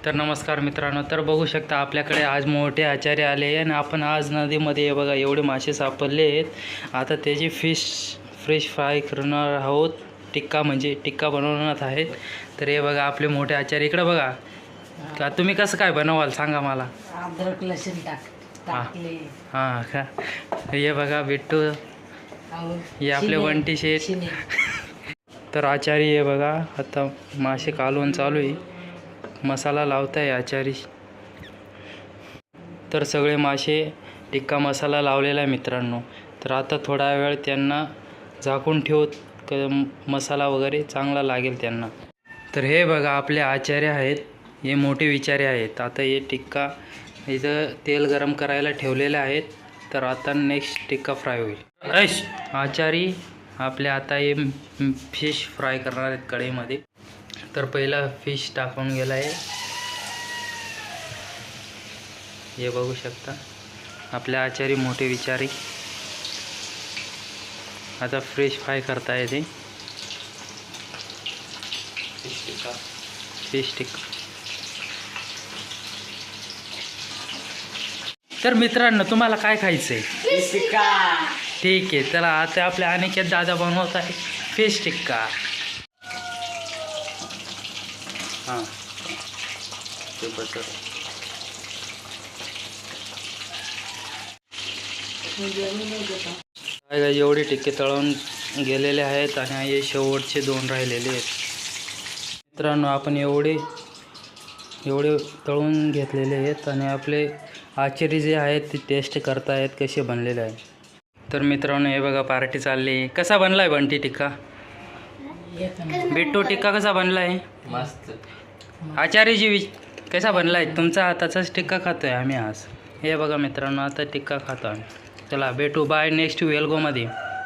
तर नमस्कार मित्रांनो, तर बघू शकता आपल्याकडे आज मोठे आचार्य आले आणि आपण आज नदीमध्ये बघा एवढे मासे सापडले आहेत. आता त्याची फ्रेश फ्राय करणार आहोत. टिक्का बनवणार आहेत. तर हे बघा आपले मोठे आचार्य इकडे बघा. का तुम्ही कसं काय बनवाल सांगा मला. अद्रक लसूण टाकले. हां का. हे बघा बिट्टू, हे आपले वंटी शेठ. तर आचारी हे बघा आता मासे कालवण चालू आहे. मसाला लावताय आचारी. तर सगळे मासे टिक्का मसाला लावलेला आहे मित्रांनो. तर आता थोडा वेळ त्यांना झाकून ठेवत मसाला वगैरे चांगला लागेल त्यांना. तर हे बघा आपले आचार्य आहेत, हे मोठे विचारे आहेत. आता हे टिक्का इथं तेल गरम करायला ठेवलेले आहेत. तर आता नेक्स्ट टिक्का फ्राय होईल. आचारी आपले आता हे फिश फ्राय करणार आहेत कढईमध्ये. तर पहिला फिश टाकून गेला आहे. हे बघू शकता आपले आचारी मोठे विचारी आता फ्रेश फ्राय करता येते फिश टिक्का. तर मित्रांनो तुम्हाला काय खायचं आहे? ठीक आहे, चला आता आपल्या अनिकेत दादा बनवत आहे फिश टिक्का. हां ते बटर एवढे टिक्के तळून गेलेले आहेत आणि हे शेवटचे 2 राहिलेले आहेत. मित्रांनो आपण एवढे तळून घेतलेले आहेत आणि आपले आचारी जे आहेत ते टेस्ट करतायत कसे बनलेले आहे. तर मित्रांनो हे बघा पार्टी चालली. कसा बनला आहे बंटी टिक्का? बिट्टू टिक्का कसा बनला आहे? मस्त. आचार्यजी कसा बनला आहे? तुमचा हाताचाच टिक्का खातो आहे आम्ही आज. हे बघा मित्रांनो आता टिक्का खातो आम्ही. चला भेटू बाय नेक्स्ट वेलगोमध्ये.